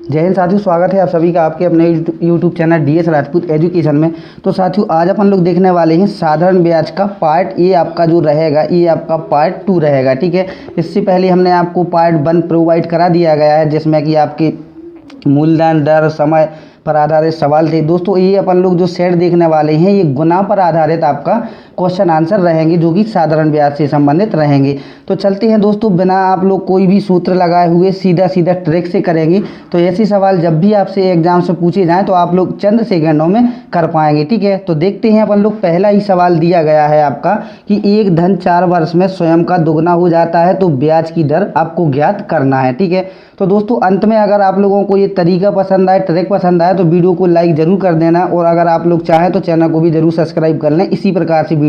जय हिंद साथियों, स्वागत है आप सभी का आपके अपने YouTube channel DS Rajput education में। तो साथियों आज अपन लोग देखने वाले हैं साधारण ब्याज का पार्ट ए आपका जो रहेगा, ये आपका पार्ट 2 रहेगा। ठीक है, इससे पहले हमने आपको पार्ट 1 प्रोवाइड करा दिया गया है, जिसमें कि आपके मूलधन दर समय पर आधारित सवाल थे। दोस्तों ये अपन लोग जो सेट देखने वाले हैं ये गुना पर आधारित आपका क्वेश्चन आंसर रहेंगे, जो कि साधारण ब्याज से संबंधित रहेंगे। तो चलते हैं दोस्तों, बिना आप लोग कोई भी सूत्र लगाए हुए सीधा सीधा ट्रिक से करेंगे। तो ऐसे सवाल जब भी आपसे एग्जाम से पूछे जाएं तो आप लोग चंद सेकंडों में कर पाएंगे। ठीक है, तो देखते हैं अपन लोग। पहला ही सवाल दिया गया है आपका कि एक धन 4 वर्ष में स्वयं का दुगना हो जाता है, तो ब्याज की दर आपको ज्ञात करना है। ठीक है, तो दोस्तों अंत में अगर आप लोगों को ये तरीका पसंद आए, ट्रिक पसंद आए, तो वीडियो को लाइक जरूर कर देना, और अगर आप लोग चाहें तो चैनल को भी जरूर सब्सक्राइब कर लें इसी प्रकार से वीडियो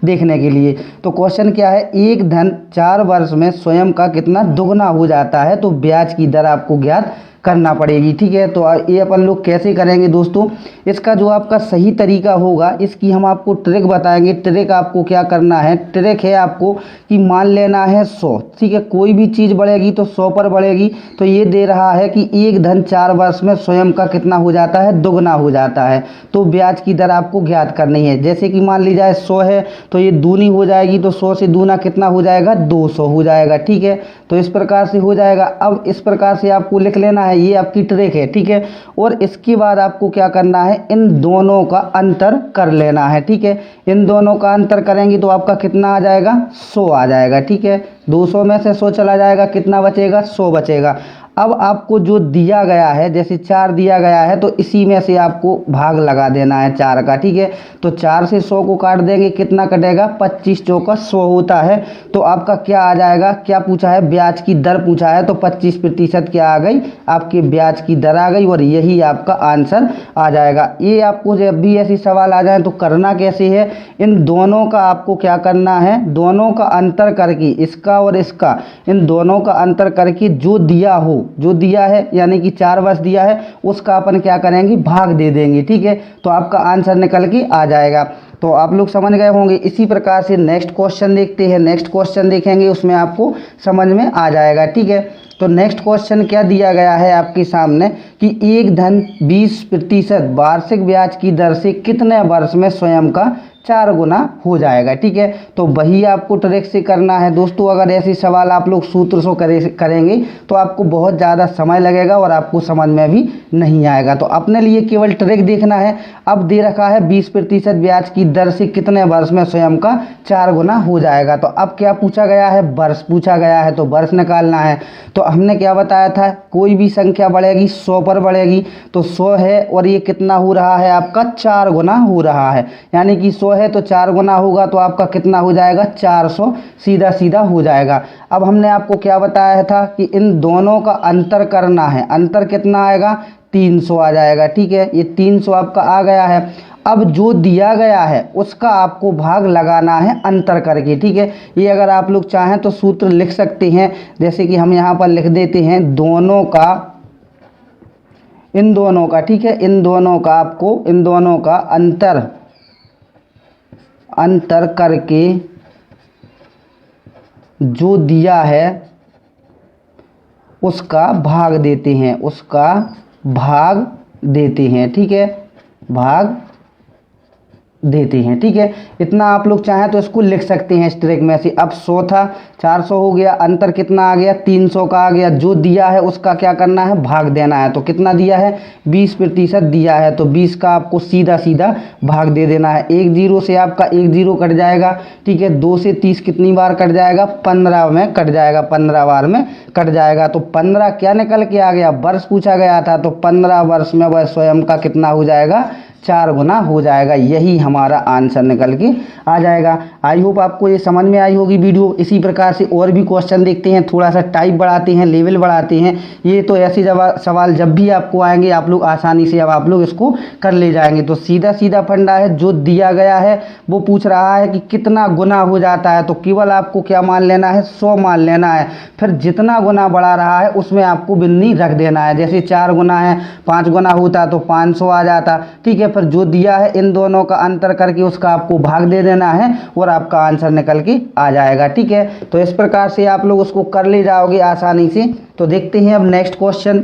देखने के लिए। तो क्वेश्चन क्या है, एक धन 4 वर्ष में स्वयं का कितना दुगना हो जाता है, तो ब्याज की दर आपको ज्ञात करना पड़ेगी। ठीक है, तो ये अपन लोग कैसे करेंगे दोस्तों, इसका जो आपका सही तरीका होगा इसकी हम आपको ट्रिक बताएंगे। ट्रिक आपको क्या करना है, ट्रिक है आपको कि मान लेना है 100। ठीक है, कोई भी चीज़ बढ़ेगी तो 100 पर बढ़ेगी। तो ये दे रहा है कि एक धन 4 वर्ष में स्वयं का कितना हो जाता है, दुगना हो जाता है, तो ब्याज की दर आपको ज्ञात करनी है। जैसे कि मान लीजिए 100 है तो ये दूनी हो जाएगी, तो 100 से दूना कितना हो जाएगा, 200 हो जाएगा। ठीक है, तो इस प्रकार से हो जाएगा। अब इस प्रकार से आपको लिख लेना है, ये आपकी ट्रिक है। ठीक है, और इसके बाद आपको क्या करना है, इन दोनों का अंतर कर लेना है। ठीक है, इन दोनों का अंतर करेंगे तो आपका कितना आ जाएगा, 100 आ जाएगा। ठीक है, 200 में से 100 चला जाएगा, कितना बचेगा, 100 बचेगा। अब आपको जो दिया गया है, जैसे 4 दिया गया है तो इसी में से आपको भाग लगा देना है 4 का। ठीक है, तो 4 से 100 को काट देंगे, कितना कटेगा, 25 चौका 100 होता है। तो आपका क्या आ जाएगा, क्या पूछा है, ब्याज की दर पूछा है, तो 25% क्या आ गई, आपके ब्याज की दर आ गई, और यही आपका आंसर आ जाएगा। ये आपको जब भी ऐसे सवाल आ जाए तो करना कैसे है, इन दोनों का आपको क्या करना है, दोनों का अंतर करके, इसका और इसका, इन दोनों का अंतर करके जो दिया हो, जो दिया है यानी कि 4 वर्ष दिया है, उसका अपन क्या करेंगे, भाग दे देंगे। ठीक है, तो आपका आंसर निकल के आ जाएगा। तो आप लोग समझ गए होंगे। इसी प्रकार से नेक्स्ट क्वेश्चन देखते हैं। नेक्स्ट क्वेश्चन देखेंगे, उसमें आपको समझ में आ जाएगा। ठीक है, तो नेक्स्ट क्वेश्चन क्या दिया गया है आपके सामने कि एक धन 20% वार्षिक ब्याज की दर से कितने वर्ष में स्वयं का 4 गुना हो जाएगा। ठीक है, तो वही आपको ट्रिक से करना है दोस्तों। अगर ऐसे सवाल आप लोग सूत्र से करेंगे तो आपको बहुत ज़्यादा समय लगेगा और आपको समझ में भी नहीं आएगा। तो अपने लिए केवल ट्रिक देखना है। अब दे रखा है 20% ब्याज की दर से कितने वर्ष में स्वयं का 4 गुना हो जाएगा। तो अब क्या पूछा गया है, वर्ष पूछा गया है, तो वर्ष निकालना है। तो हमने क्या बताया था, कोई भी संख्या बढ़ेगी 100 पर बढ़ेगी, तो 100 है और ये कितना हो रहा है, आपका 4 गुना हो रहा है, यानी कि 100 है तो 4 गुना होगा, तो आपका कितना हो जाएगा, 400 सीधा सीधा हो जाएगा। अब हमने आपको क्या बताया था कि इन दोनों का अंतर करना है। अंतर कितना आएगा, 300 आ जाएगा। ठीक है, ये 300 आपका आ गया है। अब जो दिया गया है उसका आपको भाग लगाना है अंतर करके। ठीक है, ये अगर आप लोग चाहें तो सूत्र लिख सकते हैं, जैसे कि हम यहाँ पर लिख देते हैं दोनों का, इन दोनों का। ठीक है, इन दोनों का आपको, इन दोनों का अंतर करके जो दिया है उसका भाग देते हैं, उसका भाग देते हैं। ठीक है, भाग देते हैं। ठीक है, इतना आप लोग चाहें तो इसको लिख सकते हैं इस ट्रिक में से। अब 100 था, 400 हो गया, अंतर कितना आ गया, 300 का आ गया। जो दिया है उसका क्या करना है, भाग देना है। तो कितना दिया है, 20% दिया है, तो 20 का आपको सीधा सीधा भाग दे देना है। 1 0 से आपका 1 0 कट जाएगा। ठीक है, 2 से 30 कितनी बार कट जाएगा, 15 में कट जाएगा, 15 बार में कट जाएगा। तो 15 क्या निकल के आ गया, वर्ष पूछा गया था, तो 15 वर्ष में वह स्वयं का कितना हो जाएगा, 4 गुना हो जाएगा। यही हमारा आंसर निकल के आ जाएगा। आई होप आपको ये समझ में आई होगी वीडियो। इसी प्रकार से और भी क्वेश्चन देखते हैं, थोड़ा सा टाइप बढ़ाते हैं, लेवल बढ़ाते हैं। ये तो ऐसे सवाल जब भी आपको आएंगे आप लोग आसानी से अब आप लोग इसको कर ले जाएंगे। तो सीधा सीधा फंडा है, जो दिया गया है वो पूछ रहा है कि कितना गुना हो जाता है, तो केवल आपको क्या मान लेना है, 100 मान लेना है। फिर जितना गुना बढ़ा रहा है उसमें आपको बिन्नी रख देना है। जैसे 4 गुना है, 5 गुना होता तो 500 आ जाता। ठीक है, फिर जो दिया है इन दोनों का अंतर करके उसका आपको भाग दे देना है और आपका आंसर निकल के आ जाएगा। ठीक है, तो इस प्रकार से आप लोग उसको कर ले जाओगे आसानी से। तो देखते हैं अब नेक्स्ट क्वेश्चन।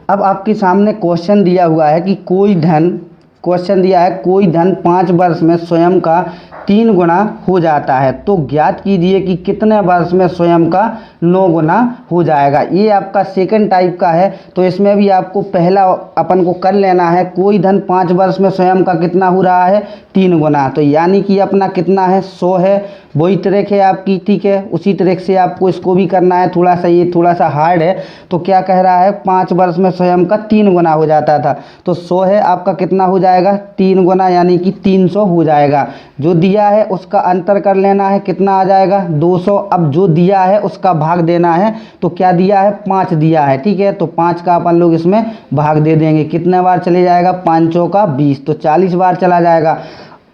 अब आपके सामने क्वेश्चन दिया हुआ है कि कोई धन 5 वर्ष में स्वयं का 3 गुना हो जाता है, तो ज्ञात कीजिए कि कितने वर्ष में स्वयं का 9 गुना हो जाएगा। ये आपका सेकंड टाइप का है, तो इसमें भी आपको पहला अपन को कर लेना है। कोई धन 5 वर्ष में स्वयं का कितना हो रहा है, 3 गुना, तो यानी कि अपना कितना है, 100 है। वही ट्रिक है आपकी, ठीक है। उसी ट्रिक से आपको इसको भी करना है। थोड़ा सा ये थोड़ा सा हार्ड है, तो क्या कह रहा है, 5 वर्ष में स्वयं का 3 गुना हो जाता था, तो 100 है आपका कितना हो जाएगा, 3 गुना, यानी कि 300 हो जाएगा। जो दिया है उसका अंतर कर लेना है, कितना आ जाएगा, 200। अब जो दिया है उसका भाग देना है, तो क्या दिया है, 5 दिया है, ठीक है। तो 5 का अपन लोग इसमें भाग दे देंगे, कितने बार चले जाएगा, 5 चौका 20, तो 40 बार चला जाएगा।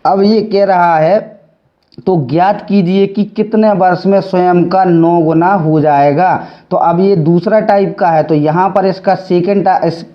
अब ये कह रहा है, तो ज्ञात कीजिए कि कितने वर्ष में स्वयं का 9 गुना हो जाएगा। तो अब ये दूसरा टाइप का है, तो यहाँ पर इसका सेकंड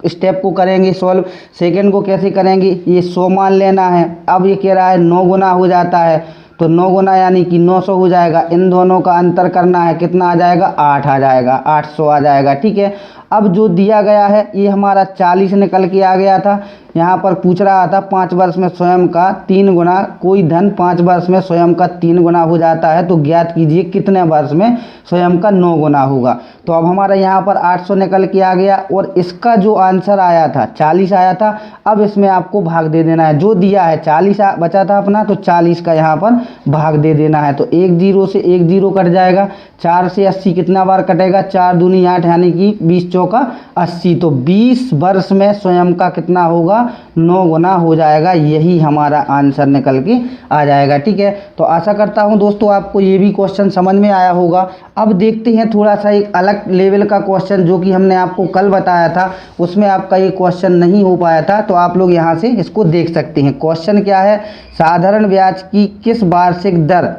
स्टेप को करेंगे सॉल्व। सेकंड को कैसे करेंगे, ये 100 मान लेना है। अब ये कह रहा है 9 गुना हो जाता है, तो 9 गुना यानी कि 900 हो जाएगा। इन दोनों का अंतर करना है, कितना आ जाएगा, 8 आ जाएगा, 800 आ जाएगा, ठीक है। अब जो दिया गया है ये हमारा 40 निकल के आ गया था। यहाँ पर पूछ रहा था 5 वर्ष में स्वयं का 3 गुना, कोई धन 5 वर्ष में स्वयं का 3 गुना हो जाता है, तो ज्ञात कीजिए कितने वर्ष में स्वयं का 9 गुना होगा। तो अब हमारा यहाँ पर 800 निकल के आ गया, और इसका जो आंसर आया था 40 आया था। अब इसमें आपको भाग दे देना है, जो दिया है 40 बचा था अपना, तो 40 का यहाँ पर भाग दे देना है। तो 1 0 से 1 0 कट जाएगा, 4 से 80 कितना बार कटेगा, 4 दूनी 8, यानी कि 20 चौका 80, तो 20 वर्ष में स्वयं का कितना होगा, 9 गुना हो जाएगा। यही हमारा आंसर निकल के आ जाएगा, ठीक है। तो आशा करता हूं दोस्तों आपको ये भी क्वेश्चन समझ में आया होगा। अब देखते हैं थोड़ा सा एक अलग लेवल का क्वेश्चन, जो कि हमने आपको कल बताया था, उसमें आपका ये क्वेश्चन नहीं हो पाया था, तो आप लोग यहाँ से इसको देख सकते हैं। क्वेश्चन क्या है, साधारण ब्याज की किस वार्षिक दर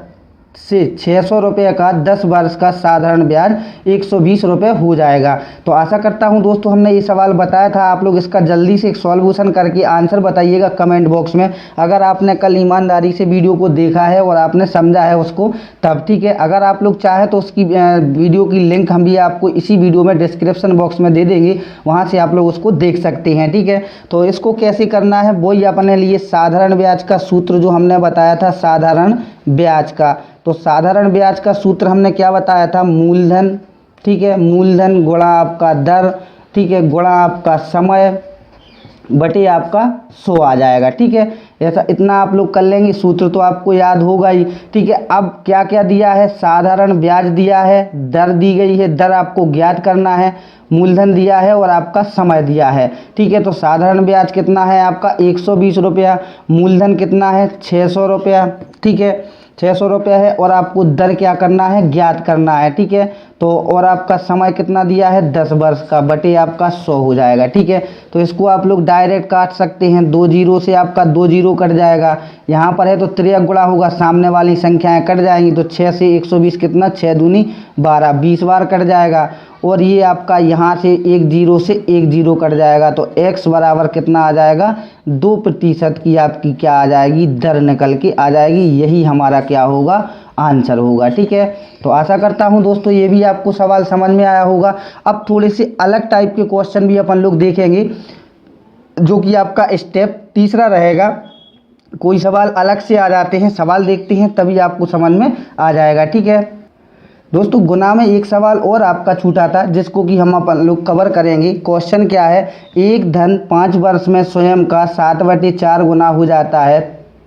से 600 रुपये का 10 वर्ष का साधारण ब्याज 120 रुपये हो जाएगा। तो आशा करता हूं दोस्तों हमने ये सवाल बताया था, आप लोग इसका जल्दी से एक सॉल्यूशन करके आंसर बताइएगा कमेंट बॉक्स में। अगर आपने कल ईमानदारी से वीडियो को देखा है और आपने समझा है उसको, तब ठीक है। अगर आप लोग चाहे तो उसकी वीडियो की लिंक हम भी आपको इसी वीडियो में डिस्क्रिप्शन बॉक्स में दे देंगे, वहाँ से आप लोग उसको देख सकते हैं, ठीक है। तो इसको कैसे करना है वही अपने लिए साधारण ब्याज का सूत्र जो हमने बताया था, साधारण ब्याज का, तो साधारण ब्याज का सूत्र हमने क्या बताया था, मूलधन, ठीक है, मूलधन गुणा आपका दर, ठीक है, गुणा आपका समय बटे आपका 100 आ जाएगा, ठीक है। ऐसा इतना आप लोग कर लेंगे, सूत्र तो आपको याद होगा ही, ठीक है। अब क्या क्या दिया है, साधारण ब्याज दिया है, दर दी गई है, दर आपको ज्ञात करना है, मूलधन दिया है और आपका समय दिया है, ठीक है। तो साधारण ब्याज कितना है आपका 120 रुपया, मूलधन कितना है 600 रुपया, ठीक है, 600 रुपया है, और आपको दर क्या करना है, ज्ञात करना है, ठीक है। तो और आपका समय कितना दिया है 10 वर्ष का, बटे आपका 100 हो जाएगा, ठीक है। तो इसको आप लोग डायरेक्ट काट सकते हैं, 2 0 से आपका 2 0 कट जाएगा। यहाँ पर है तो 3 गुणा होगा, सामने वाली संख्याएं कट जाएंगी, तो 6 से 120 कितना, 6 दूनी 12, 20 बार कट जाएगा। और ये आपका यहाँ से 1 0 से 1 0 कट जाएगा, तो x बराबर कितना आ जाएगा, 2% की आपकी क्या आ जाएगी, दर निकल के आ जाएगी। यही हमारा क्या होगा, आंसर होगा, ठीक है। तो आशा करता हूं दोस्तों ये भी आपको सवाल समझ में आया होगा। अब थोड़े से अलग टाइप के क्वेश्चन भी अपन लोग देखेंगे, जो कि आपका स्टेप तीसरा रहेगा। कोई सवाल अलग से आ जाते हैं, सवाल देखते हैं तभी आपको समझ में आ जाएगा, ठीक है। दोस्तों गुना में एक सवाल और आपका छूटा था, जिसको कि हम अपन लोग कवर करेंगे। क्वेश्चन क्या है, एक धन 5 वर्ष में स्वयं का 7/4 गुना हो जाता है,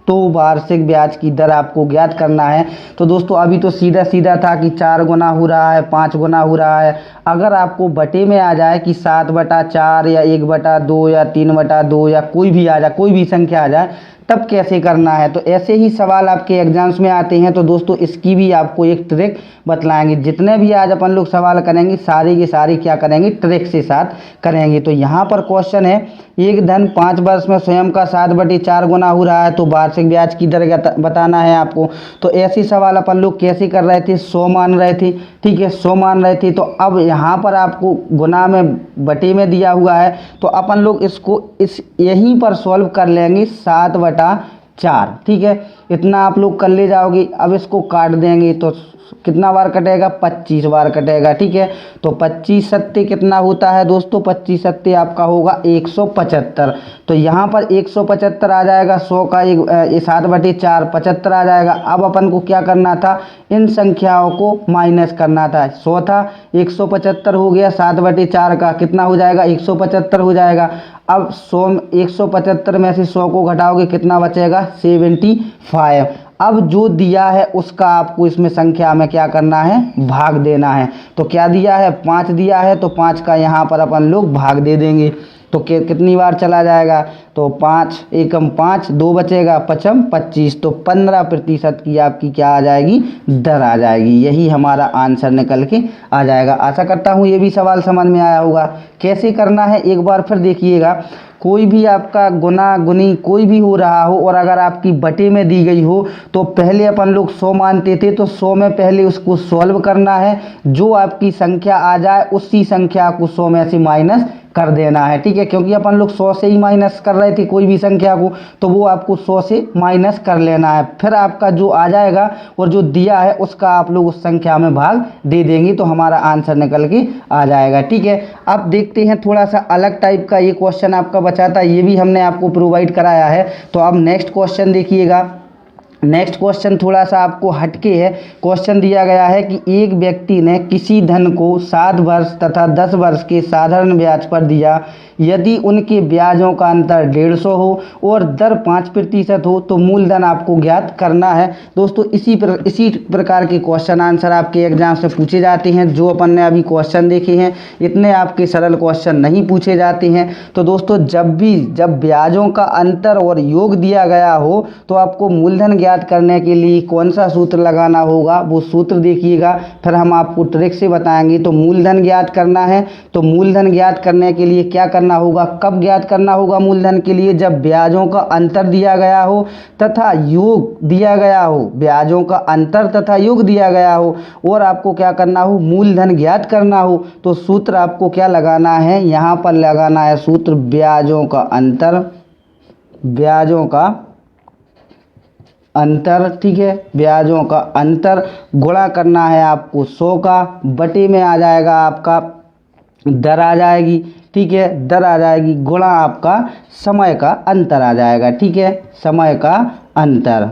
तो वार्षिक ब्याज की दर आपको ज्ञात करना है। तो दोस्तों अभी तो सीधा सीधा था कि 4 गुना हो रहा है, 5 गुना हो रहा है। अगर आपको बटे में आ जाए कि 7/4 या 1/2 या 3/2 या कोई भी आ जाए, कोई भी संख्या आ जाए, तब कैसे करना है। तो ऐसे ही सवाल आपके एग्जाम्स में आते हैं, तो दोस्तों इसकी भी आपको एक ट्रिक बतलाएंगे। जितने भी आज अपन लोग सवाल करेंगे सारे के सारे क्या करेंगे, ट्रिक से साथ करेंगे। तो यहाँ पर क्वेश्चन है, एक धन 5 वर्ष में स्वयं का 7/4 गुना हो रहा है, तो वार्षिक ब्याज की दर बताना है आपको। तो ऐसे सवाल अपन लोग कैसे कर रहे थे, 100 मान रहे थे, ठीक है, 100 मान रहे थे। तो अब यहाँ पर आपको गुना में बटे में दिया हुआ है, तो अपन लोग इसको यहीं पर सॉल्व कर लेंगे, 7/4, ठीक है, इतना आप लोग कर ले जाओगे। अब इसको काट देंगे, तो कितना बार कटेगा, 25 बार कटेगा, ठीक है। तो 25 सत्ते कितना होता है दोस्तों, 25 सत्ते आपका होगा 175। तो यहाँ पर 175 आ जाएगा, 100 का 7/4 75 आ जाएगा। अब अपन को क्या करना था, इन संख्याओं को माइनस करना था। 100 था, 175 हो गया, 7/4 का कितना हो जाएगा, 175 हो जाएगा। अब 175 में से 100 को घटाओगे कितना बचेगा, 75। अब जो दिया है उसका आपको इसमें संख्या में क्या करना है, भाग देना है। तो क्या दिया है, 5 दिया है, तो 5 का यहाँ पर अपन लोग भाग दे देंगे। तो कितनी बार चला जाएगा, तो 5 एकम 5, 2 बचेगा, 5m 25। तो 15% की आपकी क्या आ जाएगी, दर आ जाएगी। यही हमारा आंसर निकल के आ जाएगा। आशा करता हूँ ये भी सवाल समझ में आया होगा। कैसे करना है एक बार फिर देखिएगा। कोई भी आपका गुना गुनी कोई भी हो रहा हो और अगर आपकी बटे में दी गई हो तो पहले अपन लोग 100 मानते थे, तो 100 में पहले उसको सॉल्व करना है। जो आपकी संख्या आ जाए उसी संख्या को 100 में से माइनस कर देना है, ठीक है। क्योंकि अपन लोग 100 से ही माइनस कर रहे थे कोई भी संख्या को, तो वो आपको 100 से माइनस कर लेना है। फिर आपका जो आ जाएगा और जो दिया है उसका आप लोग उस संख्या में भाग दे देंगे, तो हमारा आंसर निकल के आ जाएगा, ठीक है। अब देखते हैं थोड़ा सा अलग टाइप का ये क्वेश्चन आपका बचा था, ये भी हमने आपको प्रोवाइड कराया है। तो अब नेक्स्ट क्वेश्चन देखिएगा। नेक्स्ट क्वेश्चन थोड़ा सा आपको हटके है। क्वेश्चन दिया गया है कि एक व्यक्ति ने किसी धन को 7 वर्ष तथा 10 वर्ष के साधारण ब्याज पर दिया। यदि उनके ब्याजों का अंतर 150 हो और दर 5% हो तो मूलधन आपको ज्ञात करना है। दोस्तों इसी प्रकार के क्वेश्चन आंसर आपके एग्जाम से पूछे जाते हैं। जो अपन ने अभी क्वेश्चन देखे हैं इतने आपके सरल क्वेश्चन नहीं पूछे जाते हैं। तो दोस्तों जब ब्याजों का अंतर और योग दिया गया हो तो आपको मूलधन ज्ञात करने के लिए कौन सा सूत्र लगाना होगा, वो सूत्र देखिएगा, फिर हम आपको ट्रिक से बताएंगे। तो मूलधन ज्ञात करना है, तो मूलधन ज्ञात करने के लिए क्या करना होगा, कब ज्ञात करना होगा मूलधन के लिए, जब ब्याजों का अंतर दिया गया हो तथा योग दिया गया हो, ब्याजों का अंतर तथा योग दिया गया हो और आपको क्या करना हो, मूलधन ज्ञात करना हो। तो सूत्र आपको क्या लगाना है, यहाँ पर लगाना है सूत्र ब्याजों का अंतर, ठीक है। ब्याजों का अंतर गुणा करना है आपको 100 का, बटे में आ जाएगा आपका दर आ जाएगी, ठीक है, दर आ जाएगी, गुणा आपका समय का अंतर आ जाएगा, ठीक है, समय का अंतर,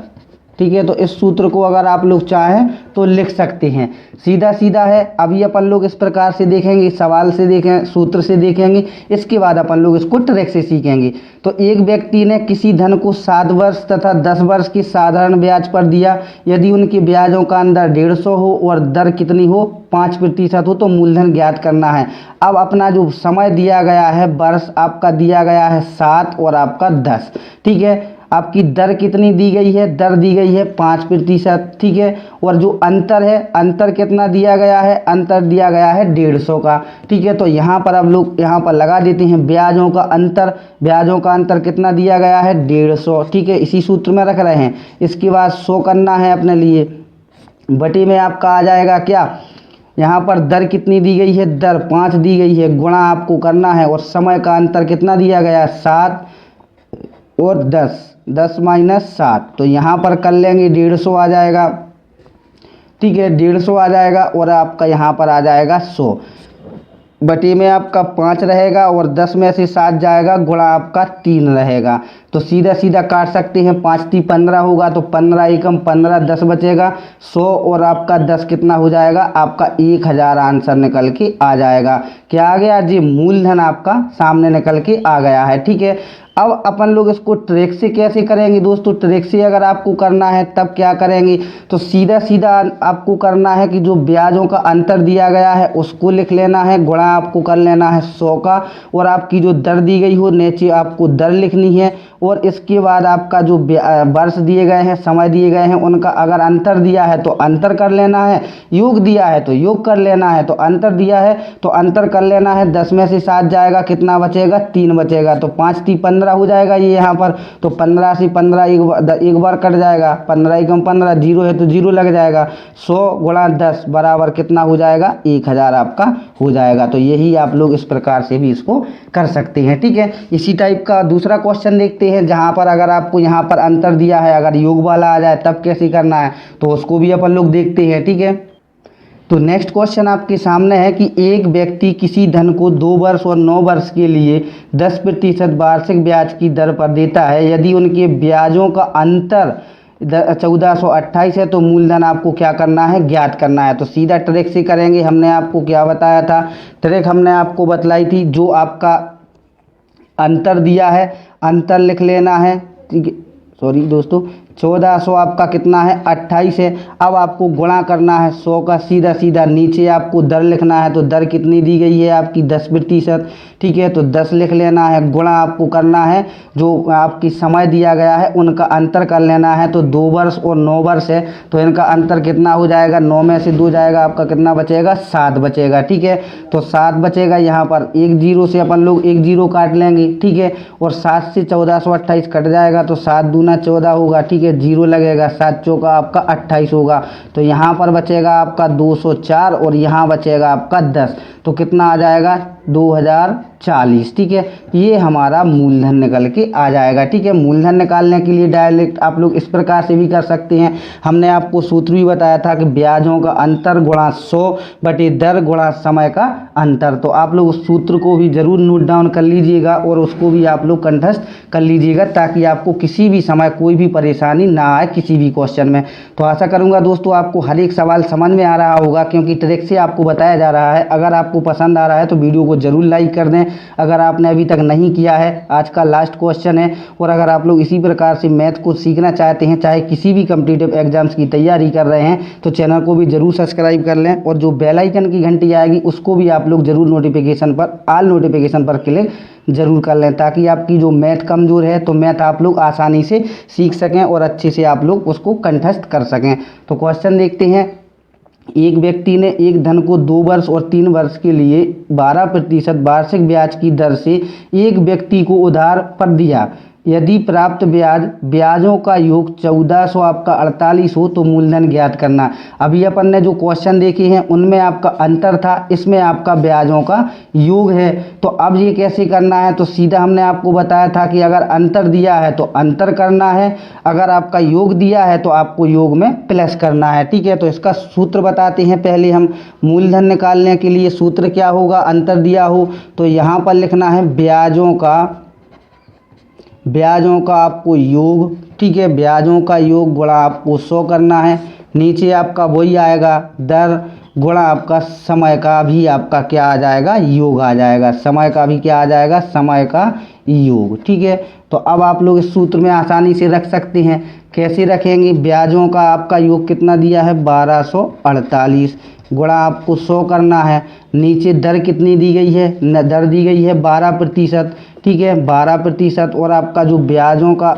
ठीक है। तो इस सूत्र को अगर आप लोग चाहें तो लिख सकते हैं, सीधा सीधा है। अभी अपन लोग इस प्रकार से देखेंगे, सवाल से देखें, सूत्र से देखेंगे, इसके बाद अपन लोग इसको ट्रिक से सीखेंगे। तो एक व्यक्ति ने किसी धन को 7 वर्ष तथा 10 वर्ष के साधारण ब्याज पर दिया। यदि उनके ब्याजों का अंतर 150 हो और दर कितनी हो, 5% हो, तो मूलधन ज्ञात करना है। अब अपना जो समय दिया गया है, वर्ष आपका दिया गया है 7 और आपका 10, ठीक है। आपकी दर कितनी दी गई है, दर दी गई है 5%, ठीक है। और जो अंतर है, अंतर कितना दिया गया है, अंतर दिया गया है 150 का, ठीक है। तो यहाँ पर आप लोग यहाँ पर लगा देते हैं ब्याजों का अंतर कितना दिया गया है, 150, ठीक है। इसी सूत्र में रख रहे हैं। इसके बाद 100 करना है अपने लिए, बटे में आपका आ जाएगा क्या, यहाँ पर दर कितनी दी गई है, दर 5 दी गई है, गुणा आपको करना है और समय का अंतर कितना दिया गया है, 7 और 10 माइनस 7। तो यहाँ पर कर लेंगे 150 आ जाएगा, ठीक है, 150 आ जाएगा और आपका यहाँ पर आ जाएगा 100, बटे में आपका 5 रहेगा और 10 में से 7 जाएगा, गुणा आपका 3 रहेगा। तो सीधा सीधा काट सकते हैं, 5 3 15 होगा, तो 15 एकम 15, 10 बचेगा, 100 और आपका 10 कितना हो जाएगा, आपका 1000 आंसर निकल के आ जाएगा। क्या आ गया जी, मूलधन आपका सामने निकल के आ गया है, ठीक है। अब अपन लोग इसको ट्रिक से कैसे करेंगे दोस्तों, ट्रिक से अगर आपको करना है तब क्या करेंगे, तो सीधा सीधा आपको करना है कि जो ब्याजों का अंतर दिया गया है उसको लिख लेना है, गुणा आपको कर लेना है 100 का, और आपकी जो दर दी गई हो नीचे आपको दर लिखनी है, और इसके बाद आपका जो वर्ष दिए गए हैं, समय दिए गए हैं, उनका अगर अंतर दिया है तो अंतर कर लेना है, योग दिया है तो योग कर लेना है, तो अंतर दिया है तो अंतर कर लेना है। 10 में से 7 जाएगा, कितना बचेगा, 3 बचेगा, तो 5 3 15 हो जाएगा ये यहाँ पर। तो 15 से 15 एक बार कट जाएगा, 15 एकम 15, 0 है तो 0 लग जाएगा, 100 गुणा 10 बराबर कितना हो जाएगा, 1000 आपका हो जाएगा। तो यही आप लोग इस प्रकार से भी इसको कर सकते हैं, ठीक है। इसी टाइप का दूसरा क्वेश्चन देखते हैं, जहाँ पर अगर आपको यहाँ पर अंतर दिया है, अगर योग वाला आ जाए तब कैसे करना है, तो उसको भी अपन लोग देखते हैं, ठीक है। तो नेक्स्ट क्वेश्चन आपके सामने है कि एक व्यक्ति किसी धन को 2 वर्ष और 9 वर्ष के लिए 10% वार्षिक ब्याज की दर पर देता है। यदि उनके ब्याजों का अंतर 1428 है तो मूलधन आपको क्या करना है, ज्ञात करना है। तो सीधा ट्रिक से करेंगे। हमने आपको क्या बताया था, ट्रिक हमने आपको बतलाई थी, जो आपका अंतर दिया है अंतर लिख लेना है, ठीक है। सॉरी दोस्तों, 1400 आपका कितना है, 28 है। अब आपको गुणा करना है 100 का, सीधा सीधा नीचे आपको दर लिखना है। तो दर कितनी दी गई है आपकी, 10%, ठीक है। तो 10 लिख लेना है, गुणा आपको करना है जो आपकी समय दिया गया है उनका अंतर कर लेना है। तो 2 वर्ष और 9 वर्ष है तो इनका अंतर कितना हो जाएगा, 9 में से 2 जाएगा, आपका कितना बचेगा, 7 बचेगा, ठीक है। तो 7 बचेगा, यहाँ पर 1 0 से अपन लोग 1 0 काट लेंगे, ठीक है। और 7 से 1428 कट जाएगा तो 7 दूना 14 होगा, ठीक है। 0 लगेगा, 7 चौका आपका 28 होगा। तो यहाँ पर बचेगा आपका 204 और यहाँ बचेगा आपका 10। तो कितना आ जाएगा, 2040, ठीक है। ये हमारा मूलधन निकल के आ जाएगा, ठीक है। मूलधन निकालने के लिए डायरेक्ट आप लोग इस प्रकार से भी कर सकते हैं। हमने आपको सूत्र भी बताया था कि ब्याजों का अंतर गुणा 100 बटे दर गुणा समय का अंतर। तो आप लोग उस सूत्र को भी जरूर नोट डाउन कर लीजिएगा और उसको भी आप लोग कंठस्थ कर लीजिएगा, ताकि आपको किसी भी समय कोई भी परेशानी ना आए किसी भी क्वेश्चन में। तो आशा करूंगा दोस्तों आपको हर एक सवाल समझ में आ रहा होगा, क्योंकि ट्रिक से आपको बताया जा रहा है। अगर आपको पसंद आ रहा है तो वीडियो को जरूर लाइक कर दें। अगर आपने अभी तक नहीं किया है, आज का लास्ट क्वेश्चन है। और अगर आप लोग इसी प्रकार से मैथ को सीखना चाहते हैं, चाहे किसी भी कॉम्पिटिटिव एग्जाम्स की तैयारी कर रहे हैं, तो चैनल को भी जरूर सब्सक्राइब कर लें और जो बेल आइकन की घंटी आएगी उसको भी आप लोग जरूर नोटिफिकेशन पर ऑल नोटिफिकेशन पर क्लिक जरूर कर लें, ताकि आपकी जो मैथ कमज़ोर है तो मैथ आप लोग आसानी से सीख सकें और अच्छे से आप लोग उसको कंठस्थ कर सकें। तो क्वेश्चन देखते हैं। एक व्यक्ति ने एक धन को 2 वर्ष और 3 वर्ष के लिए 12% वार्षिक ब्याज की दर से एक व्यक्ति को उधार पर दिया। यदि प्राप्त ब्याजों का योग 1400 आपका 48 हो तो मूलधन ज्ञात करना। अभी अपन ने जो क्वेश्चन देखे हैं उनमें आपका अंतर था, इसमें आपका ब्याजों का योग है। तो अब ये कैसे करना है, तो सीधा हमने आपको बताया था कि अगर अंतर दिया है तो अंतर करना है, अगर आपका योग दिया है तो आपको योग में प्लस करना है, ठीक है। तो इसका सूत्र बताते हैं पहले हम। मूलधन निकालने के लिए सूत्र क्या होगा, अंतर दिया हो तो यहाँ पर लिखना है ब्याजों का आपको योग, ठीक है। ब्याजों का योग गुणा आपको 100 करना है। नीचे आपका वही आएगा दर गुणा आपका समय का भी आपका क्या आ जाएगा, योग आ जाएगा। समय का भी क्या आ जाएगा, समय का योग, ठीक है। तो अब आप लोग इस सूत्र में आसानी से रख सकते हैं। कैसे रखेंगे, ब्याजों का आपका योग कितना दिया है, 1248 गुणा आपको 100 करना है। नीचे दर कितनी दी गई है, दर दी गई है 12%, ठीक है, 12%। और आपका जो ब्याजों का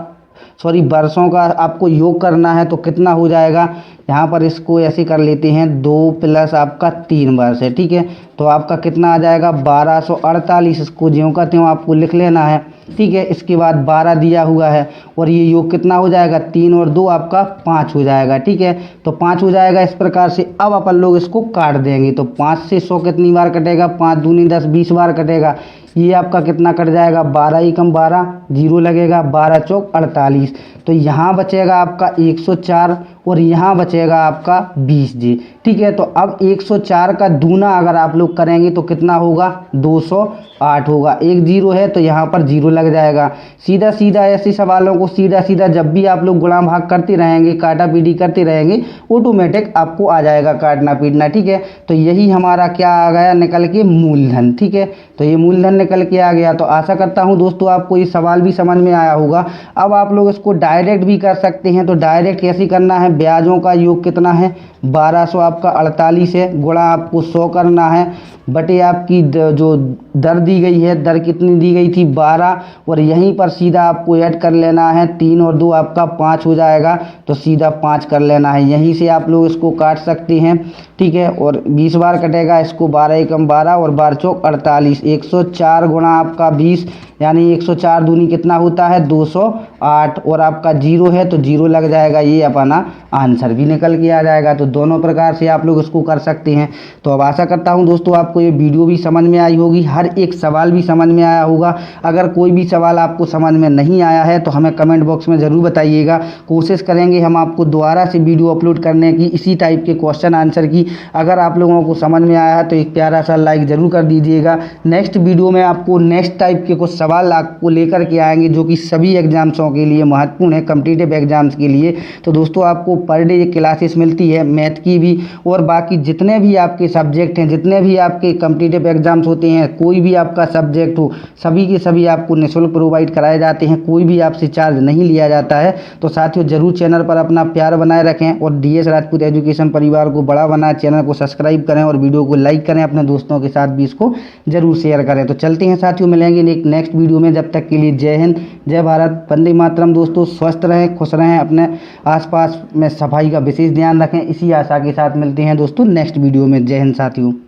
वर्षों का आपको योग करना है तो कितना हो जाएगा, यहाँ पर इसको ऐसे कर लेते हैं, 2 प्लस आपका 3 वर्ष है, ठीक है। तो आपका कितना आ जाएगा, 1248। इसको ज्यों का त्यों आपको लिख लेना है, ठीक है। इसके बाद 12 दिया हुआ है और ये योग कितना हो जाएगा, 3 और 2 आपका 5 हो जाएगा, ठीक है। तो 5 हो जाएगा इस प्रकार से। अब अपन लोग इसको काट देंगे तो 5 से 100 कितनी बार कटेगा, 5 दूनी 10, 20 बार कटेगा। ये आपका कितना कट जाएगा, 12 ही कम 12, 0 लगेगा, 12 चौक 48। तो यहाँ बचेगा आपका 104 और यहाँ बचेगा आपका 20 जी, ठीक है। तो अब 104 का दूना अगर आप लोग करेंगे तो कितना होगा, 208 होगा। 1 0 है तो यहाँ पर 0 लग जाएगा। सीधा सीधा ऐसे सवालों को सीधा सीधा जब भी आप लोग गुणा भाग करते रहेंगे, काटा पीटी करते रहेंगे, ऑटोमेटिक आपको आ जाएगा काटना पीटना, ठीक है। तो यही हमारा क्या आ गया निकल के, मूलधन, ठीक है। तो ये मूलधन निकल के आ गया। तो आशा करता हूँ दोस्तों आपको ये सवाल भी समझ में आया होगा। अब आप लोग इसको डायरेक्ट भी कर सकते हैं। तो डायरेक्ट कैसे करना है, ब्याजों का योग कितना है, 1200 आपका 48 है, गुणा आपको 100 करना है, बटे आपकी जो दर दी गई है, दर कितनी दी गई थी, 12। और यहीं पर सीधा आपको ऐड कर लेना है, 3 और 2 आपका 5 हो जाएगा। तो सीधा 5 कर लेना है। यहीं से आप लोग इसको काट सकते हैं, ठीक है। और 20 बार कटेगा, इसको 12 एकम 12 और 12 चौक 48। 104 गुणा आपका 20, यानी 104 दूनी कितना होता है 208, और आपका 0 है तो 0 लग जाएगा, ये अपना आंसर भी निकल के आ जाएगा। तो दोनों प्रकार से आप लोग इसको कर सकते हैं। तो अब आशा करता हूं दोस्तों आपको ये वीडियो भी समझ में आई होगी, हर एक सवाल भी समझ में आया होगा। अगर कोई भी सवाल आपको समझ में नहीं आया है तो हमें कमेंट बॉक्स में ज़रूर बताइएगा, कोशिश करेंगे हम आपको दोबारा से वीडियो अपलोड करने की, इसी टाइप के क्वेश्चन आंसर की। अगर आप लोगों को समझ में आया है तो एक प्यारा सा लाइक ज़रूर कर दीजिएगा। नेक्स्ट वीडियो में आपको नेक्स्ट टाइप के कुछ सवाल आपको लेकर के आएंगे जो कि सभी एग्जाम्सों के लिए महत्वपूर्ण है, कॉम्पिटिटिव एग्जाम्स के लिए। तो दोस्तों आपको पर डे क्लासेस मिलती है मैथ की भी, और बाकी जितने भी आपके सब्जेक्ट हैं, जितने भी आपके कॉम्पिटिटिव एग्जाम्स होते हैं, कोई भी आपका सब्जेक्ट हो, सभी के सभी आपको निःशुल्क प्रोवाइड कराए जाते हैं, कोई भी आपसे चार्ज नहीं लिया जाता है। तो साथियों ज़रूर चैनल पर अपना प्यार बनाए रखें और DS राजपूत एजुकेशन परिवार को बड़ा बनाए, चैनल को सब्सक्राइब करें और वीडियो को लाइक करें, अपने दोस्तों के साथ भी इसको ज़रूर शेयर करें। तो चलते हैं साथियों, मिलेंगे एक नेक्स्ट वीडियो में। जब तक के लिए जय हिंद, जय भारत, वंदे मातरम। दोस्तों स्वस्थ रहें, खुश रहें, अपने आसपास में सफाई का विशेष ध्यान रखें। इसी आशा के साथ मिलते हैं दोस्तों नेक्स्ट वीडियो में। जय हिंद साथियों।